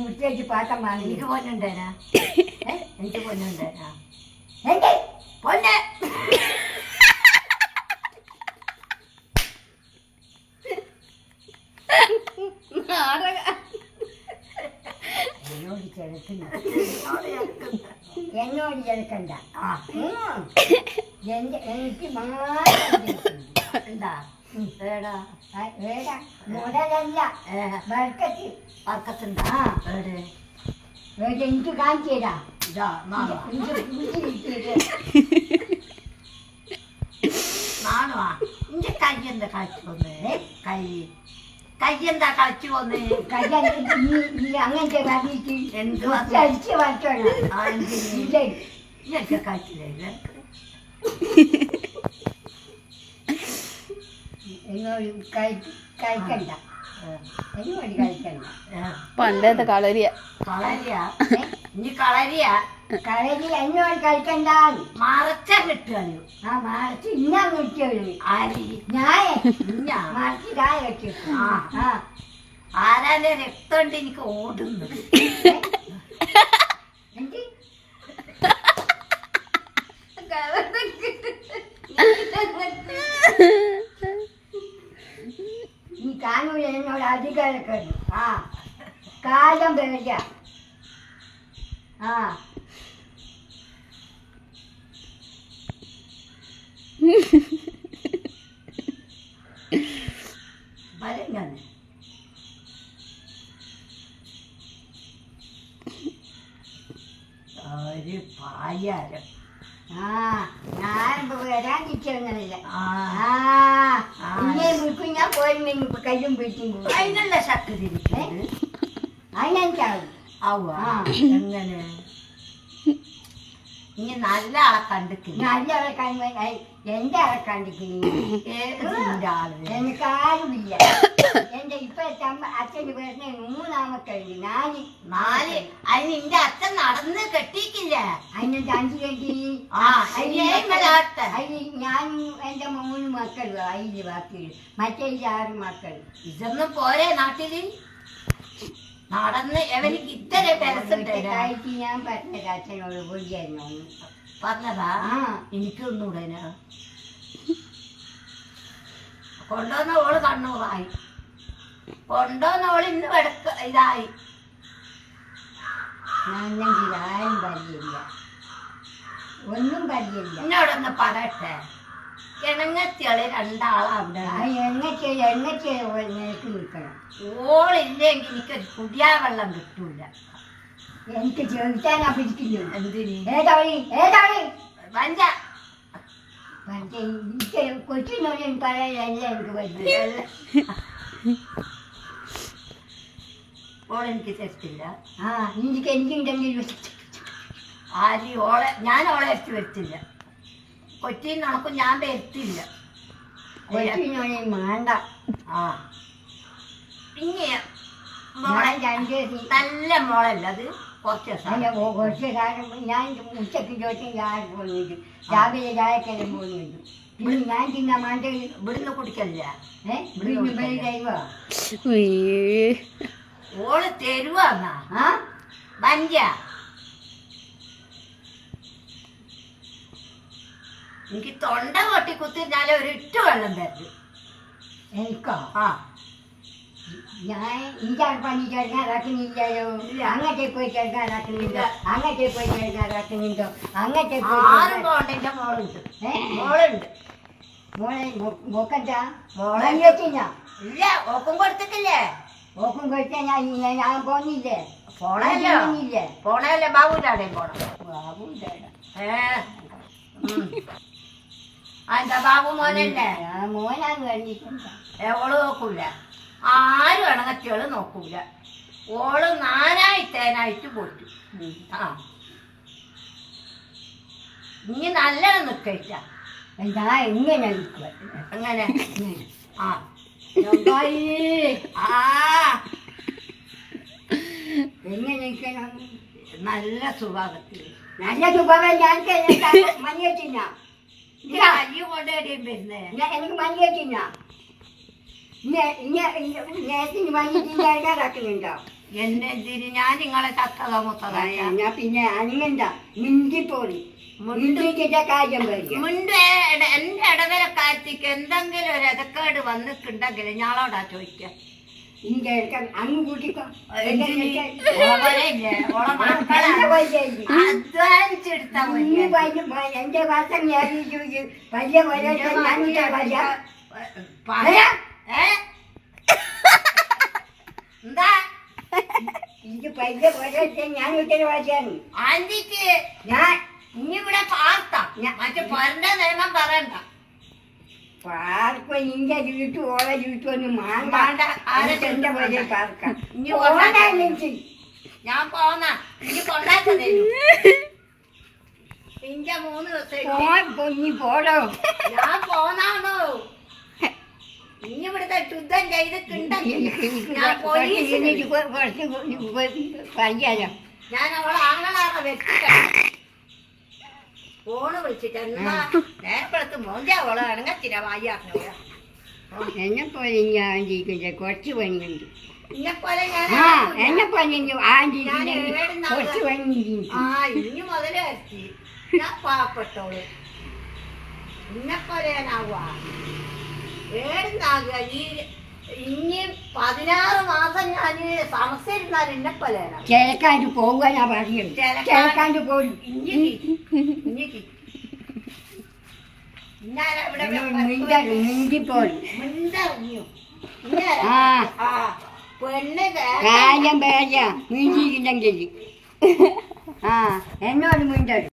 മുറ്റേക്ക് പാത്രം വാങ്ങി. എനിക്ക് പൊന്നുണ്ടേനാ? എനിക്ക് പൊന്നുണ്ടേനാ? പൊന്നെ എന്നോട് കിടക്കുന്ന എന്നോട് കിടക്കണ്ട. എനിക്ക് മാത്രം എന്താ ഏടാ വേടാ മുതലല്ല വർക്കത്ത് വർക്കത്തുണ്ടാ? ഏടെ എനിക്ക് കാണിച്ചു തരാം. ഇതാ നാണോ? നാണോ? ഇന്റെ കൈ എന്താ കളിച്ചു പോന്നേ? കൈ എന്താ കളിച്ചു പോന്നേ? അങ്ങനത്തെ പറഞ്ഞിട്ട് എന്ത് അടിച്ച് വച്ചോളാം. ഇതൊക്കെ കളിച്ചില്ലേ? എന്നോട് കഴിക്കണ്ട. എന്നോട് കഴിക്കണ്ട. പണ്ടത്തെ കളരിയ ഇനി കളരിയാ കളരി എന്നോട് കഴിക്കണ്ട. മറച്ച കിട്ടുകയാണ്. ആ മറച്ച് ഇന്നാ കിട്ടിയത്. ആര്? ഞാൻ മറച്ച് ചായ വെച്ചു. ആരാന്റെ രക്തം കൊണ്ട് എനിക്ക് ഓടുന്നു. ഈ കാണൂല എന്നോട് അധികാരൊക്കെ. ആ കാലം പേടിയ. ആ വരങ്ങനെ ഒരു പായാരം. ഞാൻ വരാൻ നിൽക്കുന്നില്ല. ഇങ്ങനെ വിളിക്കും. ഞാൻ പോയിരുന്നെങ്കിൽ ഇപ്പൊ കയ്യും പിടിച്ചും പോകും. അതിനുള്ള ശക്തി തിരിക്കുന്നത് അതിനെനിക്കാവും. ആവുക എങ്ങനെ? ഇനി നല്ല ആളെ കണ്ടിട്ടില്ല. നല്ല ആളെ കാണുമ്പോ എന്റെ ആളെ കണ്ടിട്ടില്ല. എനിക്ക് ആരുമില്ല. എന്റെ ഇപ്പഴത്തെ അച്ഛന് പേരിന് 3 മക്കളുണ്ട്. നാല്. അതിന് എന്റെ അച്ഛൻ നടന്ന് കെട്ടിക്കില്ല. അതിനെന്താ 5 കെട്ടി? അതിന് ഞാനും എന്റെ 3 മക്കളും. അതില് ബാക്കിയുള്ളു. മറ്റേ 6 മക്കൾ. ഇതൊന്നും പോരെ നാട്ടില് നടന്ന് എവനിക്ക് ഇത്ര പേരസുണ്ടായിട്ട് ഞാൻ പറഞ്ഞത് അച്ഛനോട് പോയിരുന്നു. പറഞ്ഞതാ? എനിക്കൊന്നുകൂടെ കൊണ്ടുവന്ന ഓള് കണ്ണൂറായി. കൊണ്ടുവന്ന ഓള് ഇന്ന് ഇതായി. ഞാനെങ്കിൽ ആരും പരിചയമില്ല. ഒന്നും പരിചയമില്ല. എന്നോടൊന്ന് പറയട്ടെ, കിണങ്ങത്തിയാള് 2 ആളവിടെ. എണ്ണയ്ക്ക് നിനക്ക് നിൽക്കണം. ഓളില്ലെങ്കിൽ എനിക്കൊരു കുടിയാ വെള്ളം കിട്ടൂല. എനിക്ക് ചോദിച്ചാനാ പിടിക്കുന്നു. എന്തിന്? ഏതാളി വഞ്ച കൊച്ചിനോട് പറയാനല്ല എനിക്ക് പറ്റില്ല. ഓളെനിക്ക് തെറ്റില്ല. എനിക്കുണ്ടെങ്കിൽ ആര് ഓളെ? ഞാൻ ഓളെ എത്തി വരുത്തില്ല. കൊച്ചിയിൽ നടക്കും ഞാൻ വരുത്തില്ല. കൊച്ചിനോട് വേണ്ട. പിന്നെ നല്ല മോളല്ല അത്. കുറച്ച് കാലം ഞാൻ ഉച്ചക്ക് ചോദിച്ചാൽ ഞാൻ പോകുന്നുണ്ട്. രാവിലെ ചായക്കെല്ലാം പോകുന്നുണ്ട്. പിന്നെ ഞാൻ തിന്നാൻ വേണ്ട. ഇവിടുന്ന് കുടിക്കല്ല. ഓള് തരുവാന്നാ വഞ്ച. എനിക്ക് തൊണ്ട കൊട്ടി കുത്തിരുന്നാലേ ഒരു ഇട്ട് വെള്ളം തരുന്നു. എനിക്കോ? ഞാൻ ഇന്റെ പണി ചേർക്കാറാക്കുന്നില്ലല്ലോ. അങ്ങോട്ടേ പോയി ചേർക്കാറാക്കുന്നുണ്ടോ? അങ്ങോട്ടേ പോയി ചേർക്കാറാക്കുന്നുണ്ടോ? അങ്ങോട്ടേ ആരും പോകണ്ട. മോളുണ്ട്. മോളെ മോക്കെന്താ? മോളെ ഇല്ല. ഓക്കും കൊടുത്തിട്ടില്ലേ? ഓക്കും കൊടുത്താൽ ഞാൻ പോന്നില്ലേ? പോണല്ലേ ബാബുരാടെ പോണം. എന്താ ബാബു മോനല്ലേ? മോനാന്ന് കണ്ടിട്ടുണ്ട്. ഓള് നോക്കൂല. ആരും ഇണങ്ങത്തിയോള് നോക്കൂല. ഓള് 4 തേനായിട്ട് പോറ്റു. ഇനി നല്ലോണം നിൽക്കയില്ല. ഞാൻ ഇങ്ങനെ നിൽക്കുക. അങ്ങനെ എങ്ങനെ നിൽക്കണം? നല്ല സ്വഭാവത്തിൽ. നല്ല സ്വഭാവം. ഞാൻ മണി വെച്ചില്ല. അയ്യോ കൊണ്ടേടിയും വരുന്നേ. എനിക്ക് മണി വെച്ചില്ല. നേരത്തിന് മണിയിട്ടാക്കുന്നുണ്ടോ? എന്നെതിരി ഞാൻ നിങ്ങളെ ചത്തതോ മുത്തതാ എന്നാ പിന്നെ അനങ്ങണ്ട മിണ്ടിപ്പോറി മുണ്ടിക്കിട്ട കാര്യം പറയാം. മുൻപ് എന്റെ ഇടവരക്കാലത്തേക്ക് എന്തെങ്കിലും ഒരു എതക്കേട് വന്നിട്ടുണ്ടെങ്കിൽ ഞാളോടാ ചോദിക്കാം. ഇന്റെ അങ്ങ് കൂട്ടിക്കോ. അധ്വാനിച്ചെടുത്ത എന്റെ വാസം വലിയ എന്താ ഇത് വലിയ പോലെ ഞാൻ വീട്ടിൽ വാശിയാണ്. ആന്റിക്ക് ഞാൻ ഇനി ഇവിടെ പാർത്ത മറ്റേ പൊരന്റെ നിയമം പറയണ്ട. പാർക്ക നിന്റെ വീട്ടു ഓളെ വീട്ടൊന്നും വേണ്ട. എന്റെ പോലെ പാർക്കാം. ഞാൻ പോന്ന ഇനി കൊണ്ടാക്കുന്നേ ഇന്റെ 3 ദിവസം നീ പോടോ. ഞാൻ പോന്നാണോ ഇനി ഇവിടുത്തെ ശുദ്ധം ചെയ്തിട്ടുണ്ടെങ്കിൽ ഞാൻ പോലീസിന് പറയാലോ. ഞാൻ അവളെ ആങ്ങളാറെ വെച്ചിട്ട ഫോണ് വിളിച്ചിട്ട് എന്നാ നേരപ്പെടുത്ത് മോന്റെ അവളെ ഇണങ്ങത്തിര വായി അറിഞ്ഞോ. എന്നെ പോലെ ഞാൻ ജീവിക്കില്ല, കുറച്ച് പണിയുണ്ട്. ഇന്നെ പോലെ ഞാൻ എന്നെ പോലെ കുറച്ച് പണിയുണ്ട്. ആ ഇനി മുതലേ എത്തി ഞാൻ പാവപ്പെട്ടോള് ഇന്നെ പോലെ ഞാനാവുക ഏടുന്നാകുക. ഈ ഇനി 16 മാസം ഞാൻ സമസ്യ ഇരുന്നാൽ എന്നെ പോലെ കിഴക്കാണ്ട് പോകാനാ പറയുന്നത്. കിഴക്കാണ്ട് പോകും. മിണ്ടിപ്പോലും പെണ്ണ് കാര്യം പേരാ മിണ്ടിയില്ലെങ്കിൽ എന്നോട് മിണ്ടരുത്.